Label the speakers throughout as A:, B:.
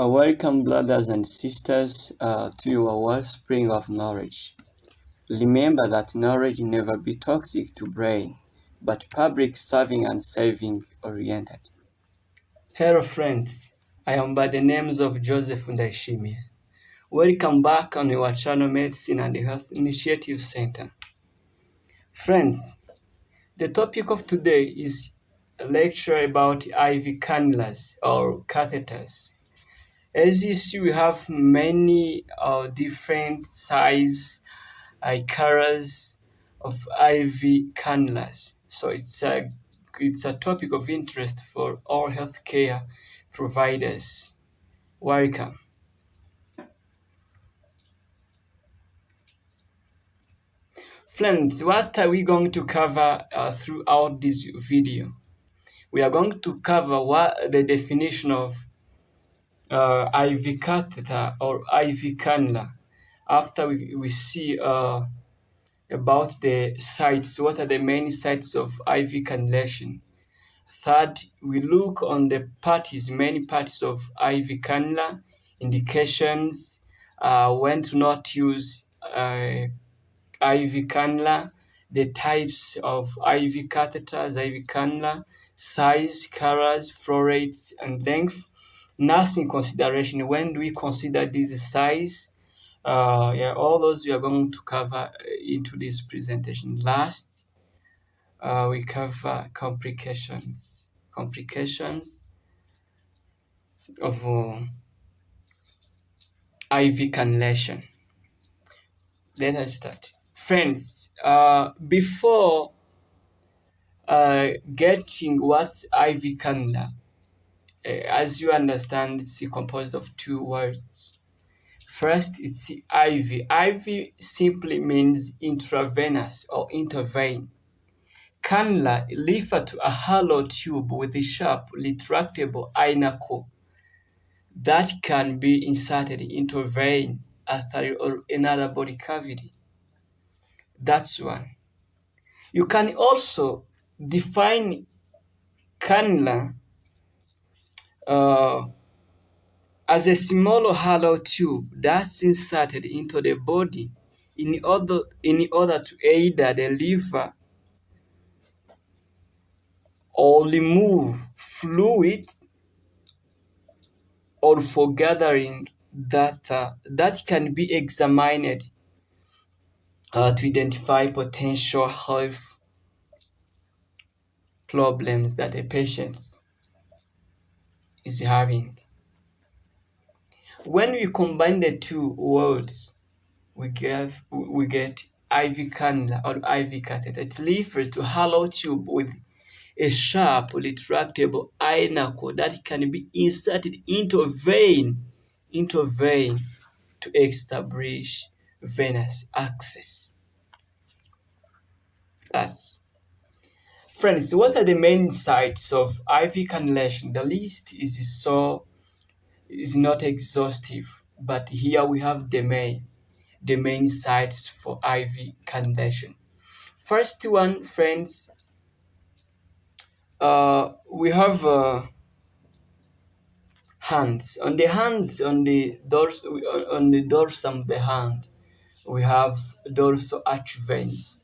A: Welcome, brothers and sisters, to your wellspring of knowledge. Remember that knowledge never be toxic to brain, but public serving and saving oriented.
B: Hello friends, I am by the names of Joseph Ndaishimie. Welcome back on your channel Medicine and Health Initiative Center. Friends, the topic of today is a lecture about IV cannulas or catheters. As you see, we have many different size colors of IV cannulas. So it's a topic of interest for all healthcare providers. Welcome. Friends, what are we going to cover throughout this video? We are going to cover what the definition of IV catheter or IV cannula. After we see about the sites, what are the main sites of IV cannulation. Third, we look on the many parts of IV cannula, indications, when to not use IV cannula, the types of IV catheters, IV cannula, size, colors, flow rates, and length. Nursing consideration, when do we consider this size? All those we are going to cover into this presentation. Last, we cover complications of IV cannulation. Let us start. Friends, before getting what's IV cannula, as you understand, it's composed of two words. First, it's IV. IV simply means intravenous or intervein. Cannula refer to a hollow tube with a sharp, retractable inner core that can be inserted into a vein, artery, or another body cavity. That's one. You can also define cannula as a small hollow tube that's inserted into the body in order to either deliver or remove fluid or for gathering data that can be examined to identify potential health problems that a patient is having. When we combine the two words, we get IV cannula or IV catheter. It refers to a hollow tube with a sharp, retractable inner core that can be inserted into a vein to establish venous access. That's Friends, what are the main sites of IV cannulation? The list is not exhaustive, but here we have the main sites for IV cannulation. First one, friends, we have hands. On the dorsum of the hand, we have dorsal arch veins.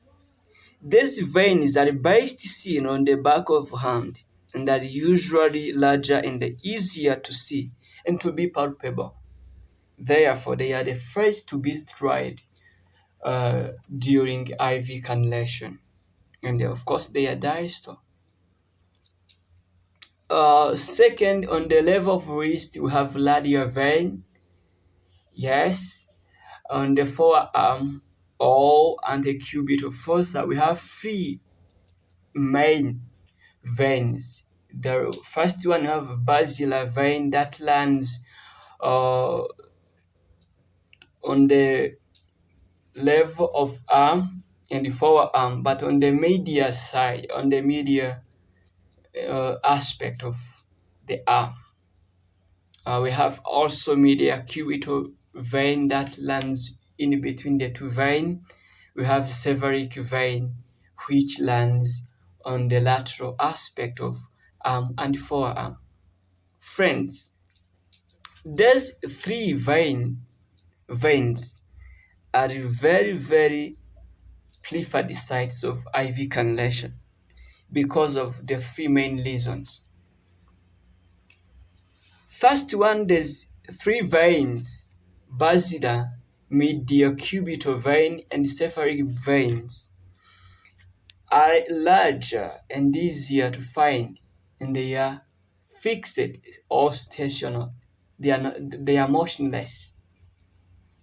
B: These veins are best seen on the back of hand and are usually larger and easier to see and to be palpable. Therefore, they are the first to be tried during IV cannulation. And of course, they are distal. Second, on the level of wrist, we have radial vein. Yes. On the forearm or antecubital fossa, we have three main veins. The first one have basilar vein that lands on the level of arm and the forearm, but on the medial side, on the medial aspect of the arm. We have also medial cubital vein that lands in between the two veins. We have severic vein which lands on the lateral aspect of arm and forearm. Friends, These three veins are very, very preferred sites of IV cannulation because of the three main reasons. First one, there's three veins: basilar, mediocubital vein, and cephalic veins are larger and easier to find, and they are fixed or stationary. They are motionless.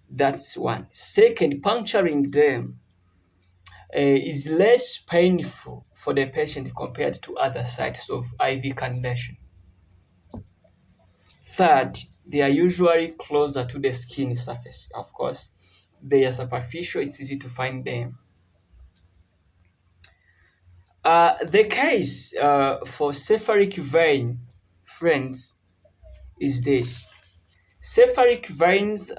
B: That's one. Second, puncturing them is less painful for the patient compared to other sites of IV cannulation. Third, they are usually closer to the skin surface. Of course, they are superficial, it's easy to find them. The case for cephalic vein, friends, is this. Cephalic veins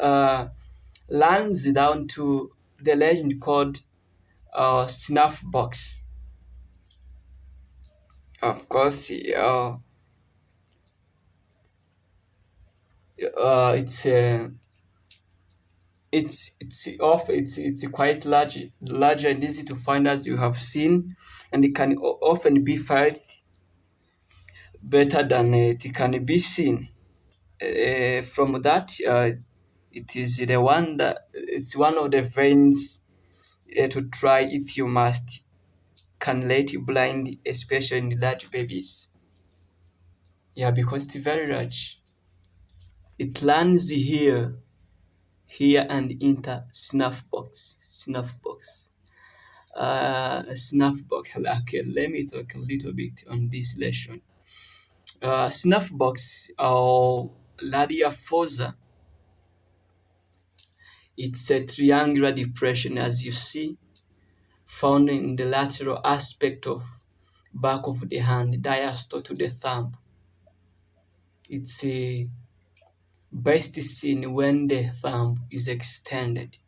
B: lands down to the legend called snuff box. Of course, it's it's quite larger and easy to find, as you have seen, and it can often be felt better than it can be seen. From that, it is the one that it's one of the veins to try if you must cannulate blind, especially in large babies. Yeah, because it's very large. It lands here, and enter snuff box. Snuff box. Okay, let me talk a little bit on this lesson. Snuff box or labia fossa. It's a triangular depression, as you see, found in the lateral aspect of back of the hand, diastole to the thumb. It's best seen when the thumb is extended.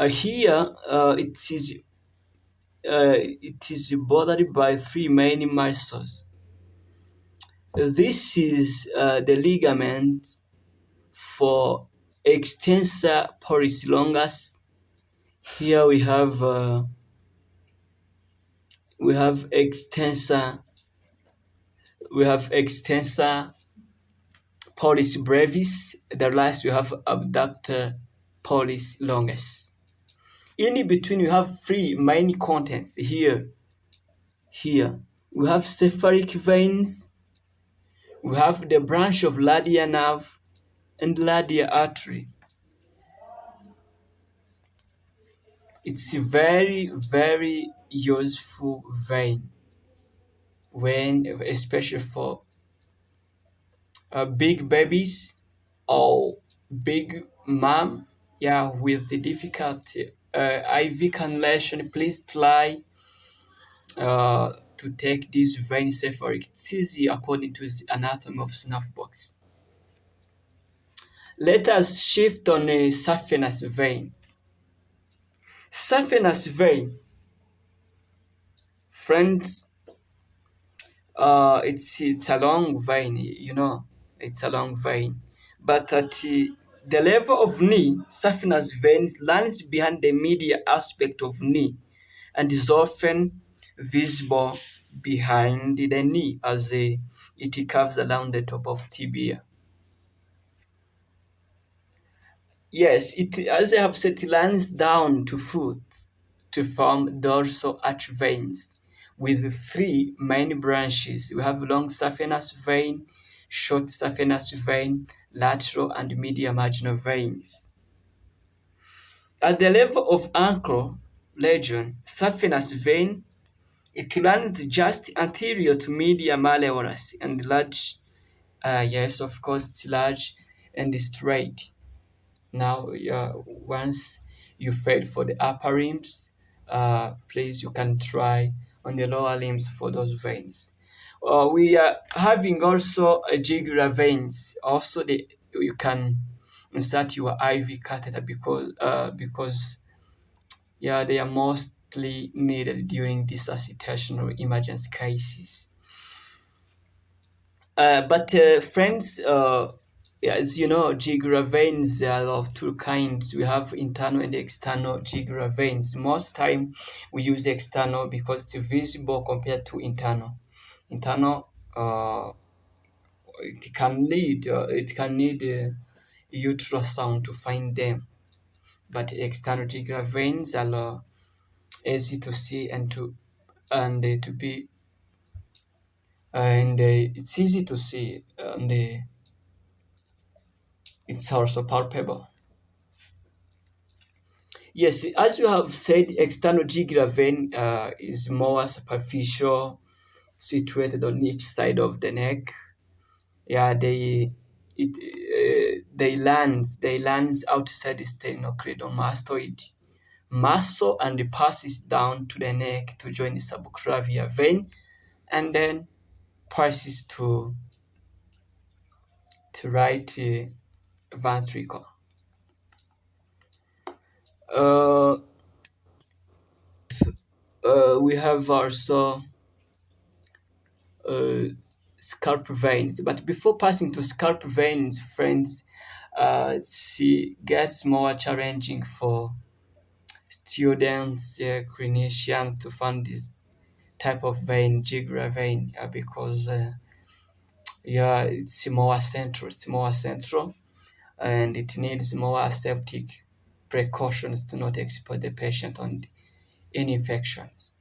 B: Here, it is bothered by three main muscles. This is the ligament for extensor pollicis longus. Here we have extensor pollicis brevis. The last we have abductor pollicis longus. In between, you have three main contents here. We have cephalic veins, we have the branch of radial nerve, and radial artery. It's a very, very useful vein when, especially for big babies or big mom, yeah, with the difficulty IV cannulation. Please try to take this vein cephalic. It's easy according to the anatomy of snuff box. Let us shift on a saphenous vein. Saphenous vein, friends, it's a long vein, it's a long vein. But at the level of knee, saphenous vein lands behind the medial aspect of knee and is often visible behind the knee as it curves around the top of tibia. Yes, as I have said, it lands down to foot to form dorsal arch veins with three main branches. We have long saphenous vein, short saphenous vein, lateral and medial marginal veins. At the level of ankle region, saphenous vein, it runs just anterior to medial malleolus and large. Yes, of course, it's large and straight. Now, once you fed for the upper limbs, please you can try on the lower limbs for those veins. We are having also a jugular veins. Also, you can insert your IV catheter because yeah, they are mostly needed during resuscitation or emergency cases. But friends, as you know, jugular veins are of two kinds. We have internal and external jugular veins. Most time we use external because it's visible compared to internal. Internal, it can need ultrasound to find them, but external jugular veins are easy to see and to be and it's easy to see and it's also palpable. Yes, as you have said, external jugular vein is more superficial, situated on each side of the neck. Yeah, they lands outside the sternocleidomastoid muscle and it passes down to the neck to join the subclavian vein, and then passes to right ventricle. Uh, we have also uh, scalp veins. But before passing to scalp veins, friends, it gets more challenging for students, clinicians to find this type of vein, jugular vein, because yeah, it's more central, and it needs more aseptic precautions to not expose the patient on any infections,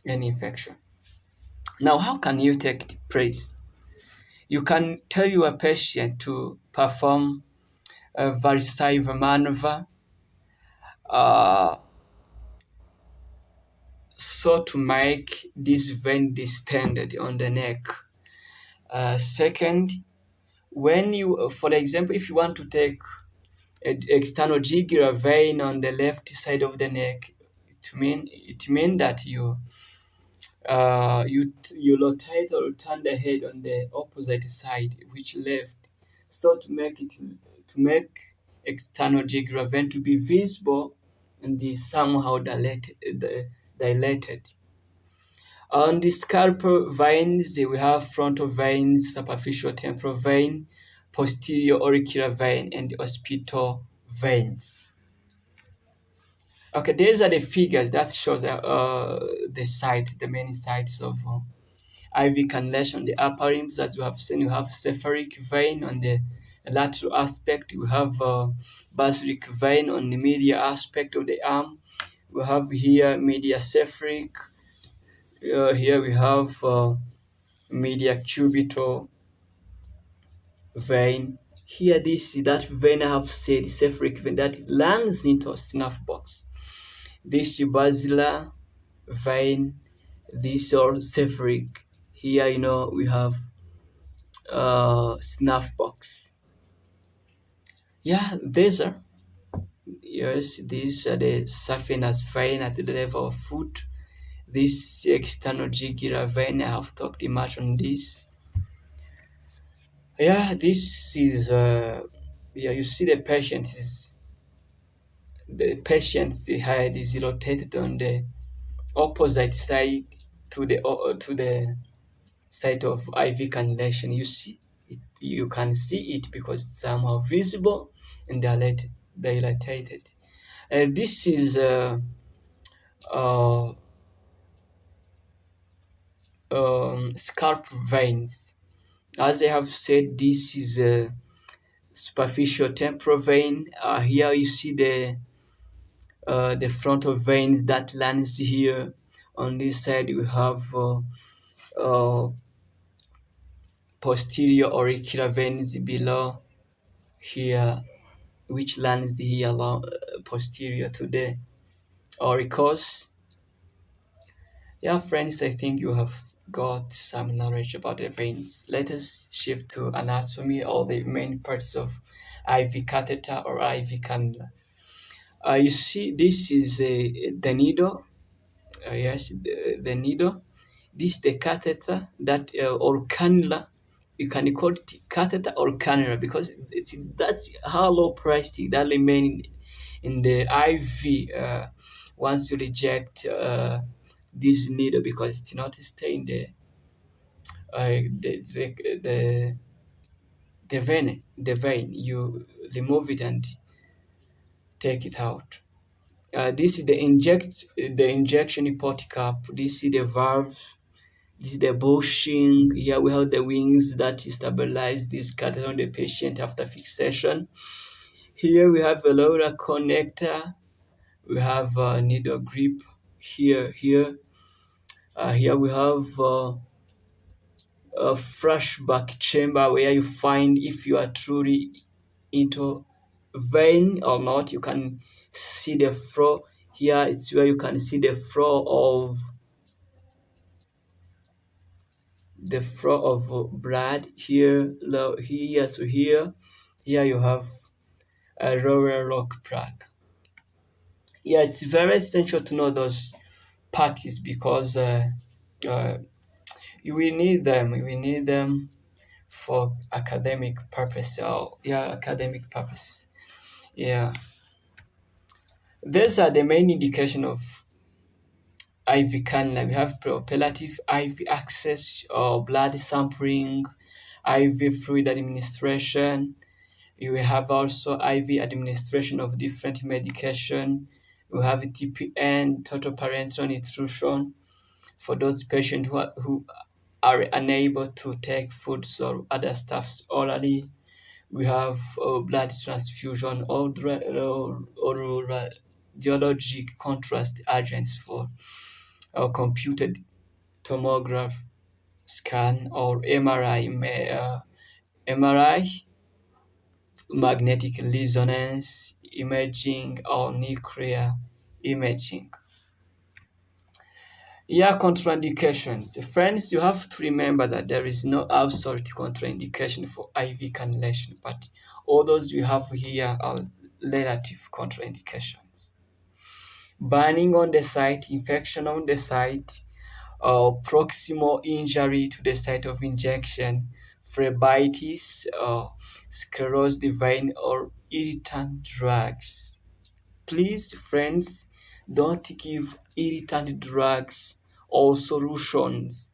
B: any infection. Now, how can you take it place? You can tell your patient to perform a varicose maneuver, uh, so to make this vein distended on the neck. Second, when you, for example, if you want to take an external jugular vein on the left side of the neck, it mean that you rotate or turn the head on the opposite side, which left, so to make external jugular vein to be visible and be somehow dilated. On the scalp veins, we have frontal veins, superficial temporal vein, posterior auricular vein, and occipital veins. Okay, these are the figures that shows the many sides of IV cannulation on the upper limbs. As you have seen, you have cephalic vein on the lateral aspect. You have basilic vein on the medial aspect of the arm. We have here medial cephalic. Here we have medial cubital vein. Here, this is that vein I have said, cephalic vein, that lands into a snuff box. This basilar vein, this or cephalic. Here, we have snuff box. Yeah, these are the saphenous vein at the level of foot. This external jugular vein, I have talked much on this. Yeah, this is you see the patient's head is rotated on the opposite side to the site of IV cannulation. You can see it because it's somehow visible and dilated. This is uh, scalp veins. As I have said, this is a superficial temporal vein. Here you see the frontal veins that lands here. On this side, we have uh, posterior auricular veins below here, which lands here along posterior to the auricles. Yeah, friends, I think you have got some knowledge about the veins. Let us shift to anatomy or the main parts of IV catheter or IV cannula. You see, this is the needle. Yes, the needle. This is the catheter or cannula. You can call it catheter or cannula because it's that hollow plastic that remain in the IV once you reject this needle because it's not staying there. the vein. You remove it and take it out. This is the injection port cap. This is the valve. This is the bushing. Here we have the wings that stabilize this catheter on the patient after fixation. Here we have a lower connector. We have a needle grip here. Here we have a flashback chamber where you find if you are truly into vein or not. You can see the flow. Here it's where you can see the flow of blood here, here to here. Here you have a lower lock plug. Yeah, it's very essential to know those parties because uh, we need them. We need them for academic purpose. Academic purpose. Yeah, these are the main indication of IV cannula. We have preoperative IV access or blood sampling, IV fluid administration. You will have also IV administration of different medication. You have TPN, total parenteral nutrition, for those patients who are unable to take foods or other stuffs orally. We have blood transfusion or radiologic contrast agents for computed tomograph scan or MRI, magnetic resonance imaging, or nuclear imaging. Yeah, contraindications. Friends, you have to remember that there is no absolute contraindication for IV cannulation, but all those we have here are relative contraindications. Burning on the site, infection on the site, proximal injury to the site of injection, phlebitis, sclerosed vein, or irritant drugs. Please, friends, don't give irritant drugs or solutions,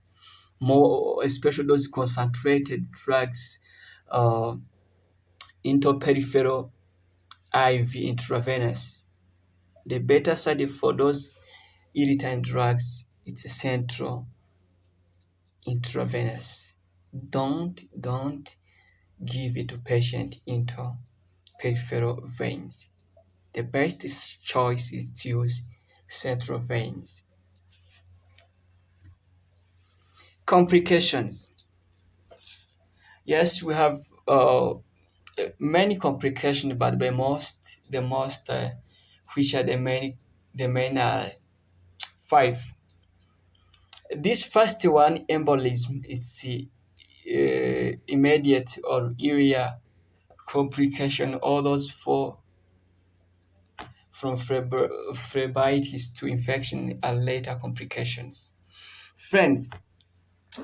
B: more especially those concentrated drugs, uh, into peripheral IV intravenous. The better side for those irritant drugs, it's central intravenous. Don't give it to patient into peripheral veins. The best choice is to use central veins. Complications. Yes, we have many complications, but the most which are the main five. This first one, embolism, is immediate or area complication. All those four, from phlebitis to infection, are later complications. Friends,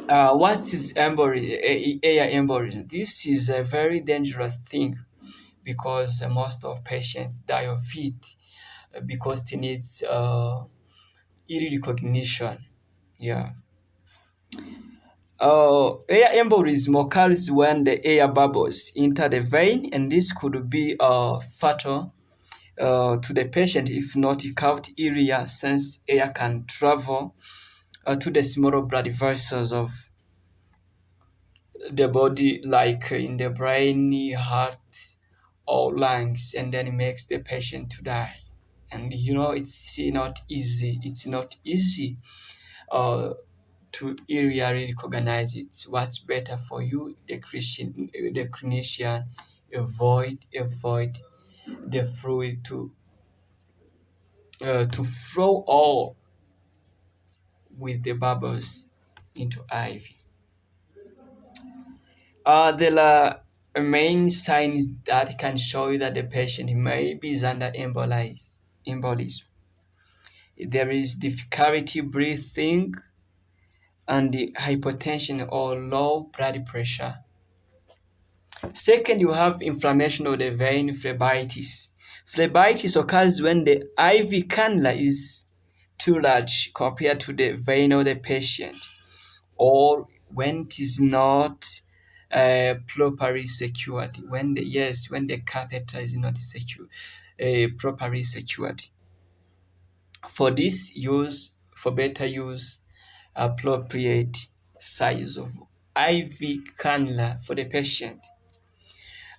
B: what is air embolism? This is a very dangerous thing because most of patients die of it because it needs early recognition. Yeah. Air embolism occurs when the air bubbles enter the vein, and this could be fatal to the patient if not caught earlier, since air can travel to the smaller blood vessels of the body, like in the brain, heart, or lungs, and then it makes the patient to die. And it's not easy. It's not easy uh, to really recognize it. What's better for you, the clinician, avoid the fluid to flow all with the bubbles into IV. There are main signs that can show you that the patient may be under embolism. There is difficulty breathing and the hypotension or low blood pressure. Second, you have inflammation of the vein, phlebitis. Phlebitis occurs when the IV cannula is too large compared to the vein of the patient, or when it is not properly secured, when the catheter is not properly secured. For better use, appropriate size of IV cannula for the patient.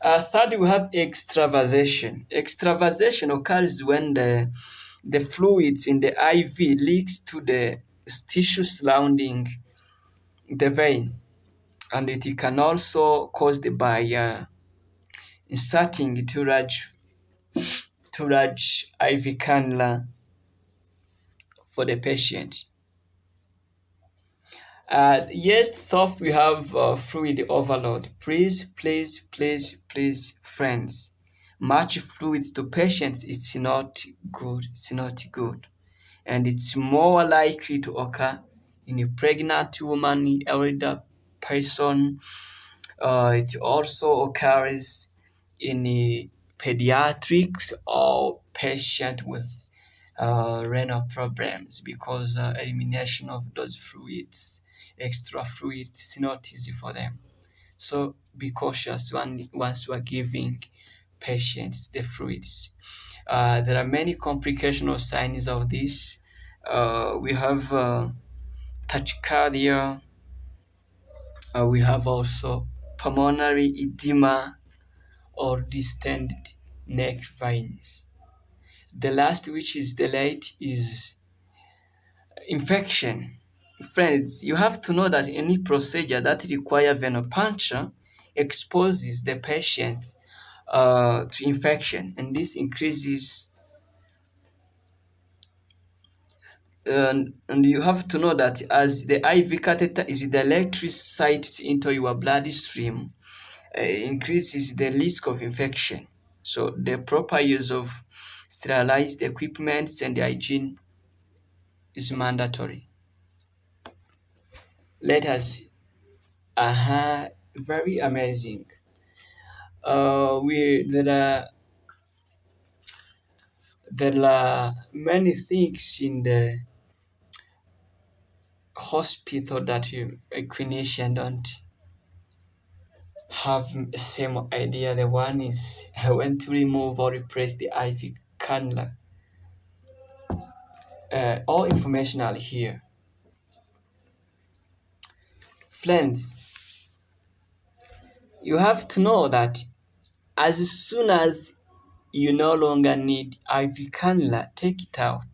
B: Third, we have extravasation. Extravasation occurs when the fluids in the IV leaks to the tissue surrounding the vein, and it can also caused by inserting too large IV cannula for the patient. Yes, thought we have fluid overload. Please, friends. Much fluid to patients is not good. It's not good. And it's more likely to occur in a pregnant woman, elder person. It also occurs in pediatrics or patient with renal problems because elimination of those fluids, extra fluids, is not easy for them. So be cautious once you are giving patients the fluids. There are many complications or signs of this. We have tachycardia. We have also pulmonary edema or distended neck veins. The last, which is the late, is infection. Friends, you have to know that any procedure that requires venipuncture exposes the patient to infection, and this increases. And you have to know that as the IV catheter is the electric sites into your bloodstream, increases the risk of infection. So the proper use of sterilized equipment and hygiene is mandatory. Let us, very amazing. There are many things in the hospital that a clinician don't have the same idea. The one is when to remove or replace the IV cannula. All informational here. Friends, you have to know that as soon as you no longer need IV cannula, take it out.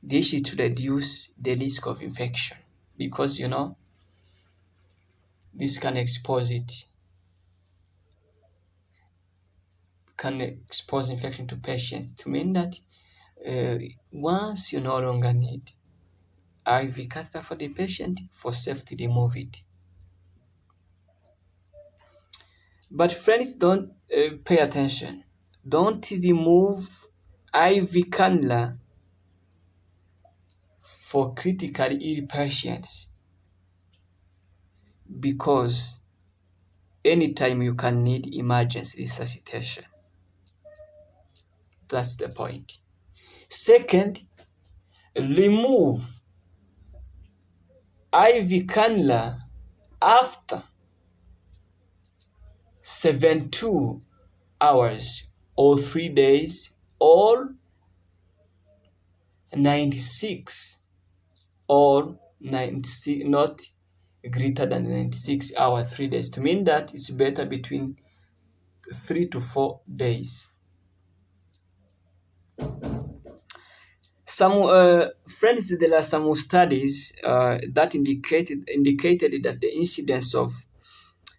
B: This is to reduce the risk of infection because this can expose infection to patients, to mean that once you no longer need IV catheter for the patient, for safety remove it. But friends, don't pay attention. Don't remove IV cannula for critically ill patients because anytime you can need emergency resuscitation. That's the point. Second, remove IV cannula after 72 hours or 3 days or 96 or 96, not greater than 96 hours, 3 days, to mean that it's better between 3 to 4 days. Some friends, there are some studies that indicated that the incidence of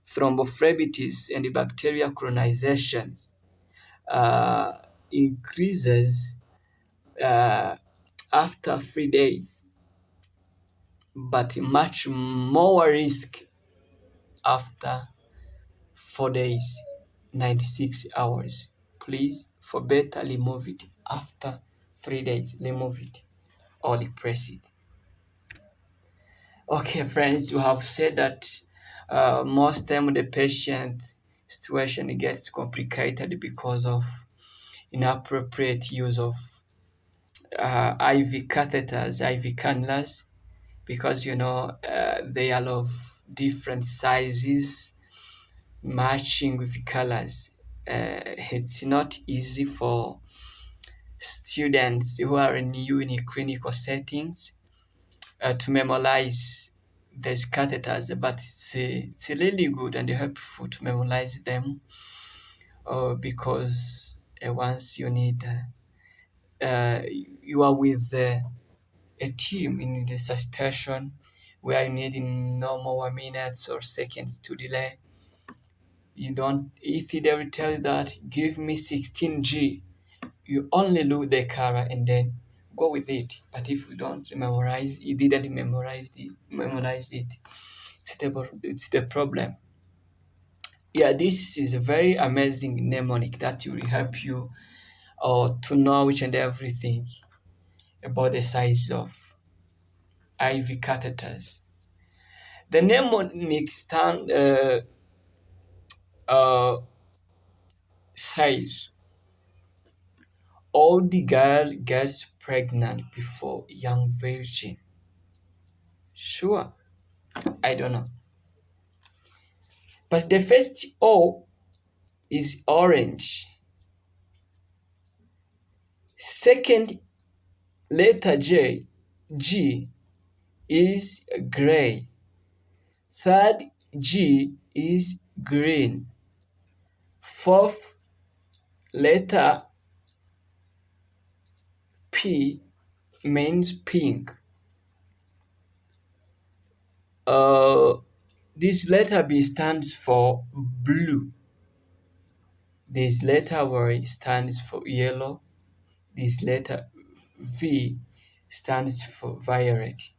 B: thrombophlebitis and bacterial colonizations increases after 3 days, but much more risk after 4 days, 96 hours. Please, for better, remove it after 3 days. Remove it or repress it. Okay, friends, you have said that most time the patient situation gets complicated because of inappropriate use of IV catheters, IV cannulas. because they are of different sizes matching with colors. It's not easy for students who are new in clinical settings to memorize these catheters, but it's really good and helpful to memorize them because once you need, you are with a team in the suscitation where you need in no more minutes or seconds to delay. You don't, if they will tell you that give me 16G, you only look the color and then go with it. But if you don't memorize, you didn't memorize it, it's the problem. Yeah, this is a very amazing mnemonic that will help you to know each and everything about the size of IV catheters. The mnemonic uh, says all the girl gets pregnant before young virgin. Sure, I don't know. But the first O is orange. Second letter G is gray. Third G is green. Fourth letter P means pink. Uh, this letter B stands for blue. This letter Y stands for yellow. This letter V stands for violet.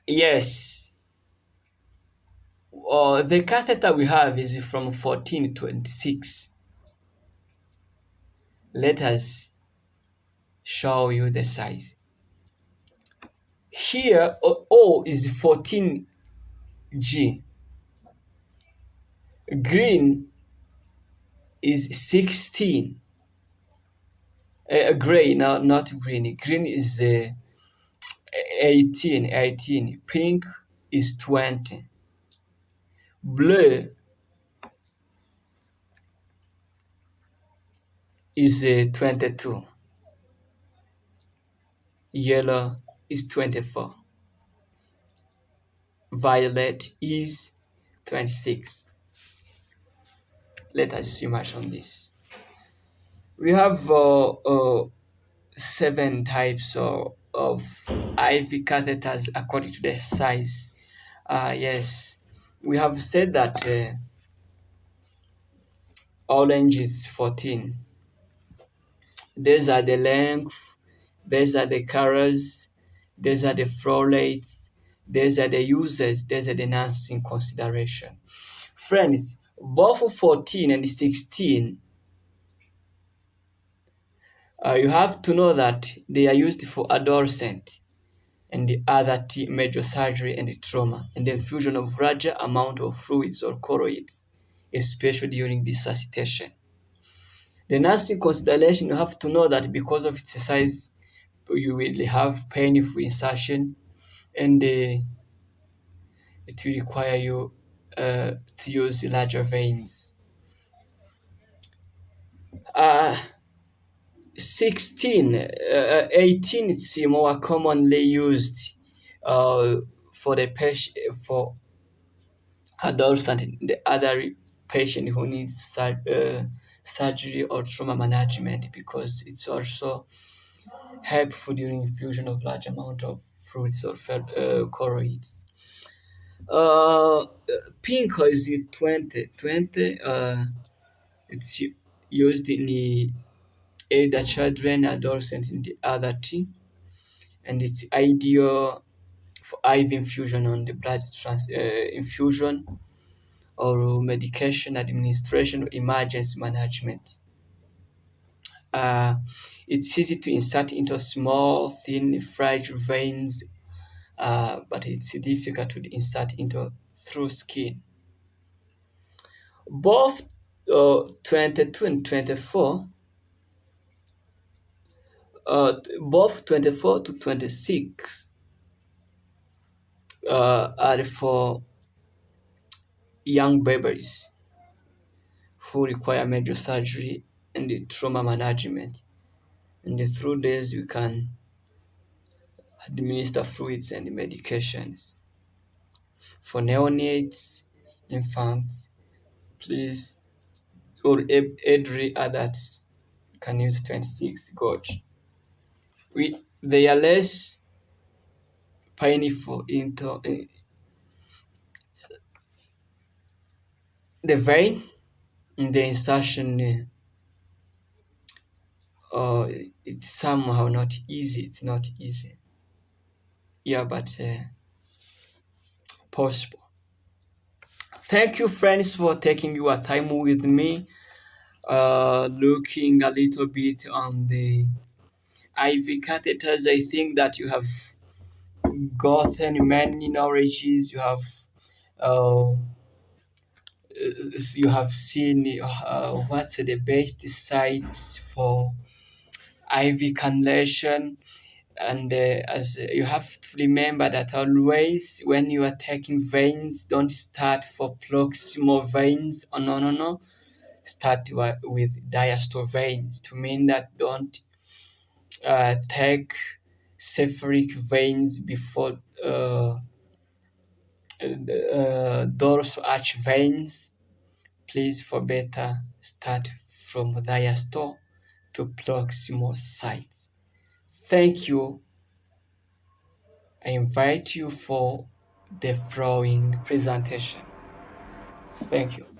B: Yes, the catheter we have is from 1426. Let us show you the size. Here, O is 14G. Green is 16. Gray, no, not green. Green is 18. Pink is 20. Blue is 22. Yellow is 24. Violet is 26. Let us see much on this. We have 7 types of IV catheters according to their size. Yes, we have said that orange is 14. These are the length, these are the colors, these are the flow rates, these are the uses, these are the nursing consideration. Friends, both 14 and 16, you have to know that they are used for adolescent and the other major surgery and trauma and the infusion of larger amount of fluids or colloids, especially during resuscitation. The nursing consideration, you have to know that because of its size, you will have painful insertion and it will require you to use larger veins. 18 is more commonly used for the patient, for adults and the other patient who needs surgery or trauma management, because it's also helpful during infusion of large amount of fluids or colloids. Pink is 20. It's used in the elder children, adolescent in the other team, and it's ideal for IV infusion on the blood infusion or medication administration or emergency management. It's easy to insert into small, thin, fragile veins, but it's difficult to insert into through skin. Both 22 and 24 both 24 to 26 are for young babies who require major surgery and the trauma management. And through this, you can administer fluids and medications. For neonates, infants, please, or elderly adults, you can use 26 gauge. They are less painful into the vein, the insertion. It's somehow not easy. It's not easy. Yeah, but possible. Thank you, friends, for taking your time with me. Looking a little bit on the IV catheters, I think that you have gotten many knowledges. Uh, you have seen what's the best sites for IV cannulation. And as you have to remember that always when you are taking veins, don't start for proximal veins. Oh, no, no, no. Start with diastole veins, to mean that don't take cephalic veins before dorsal arch veins. Please, for better, start from diastole to proximal sites. Thank you. I invite you for the following presentation. Thank you.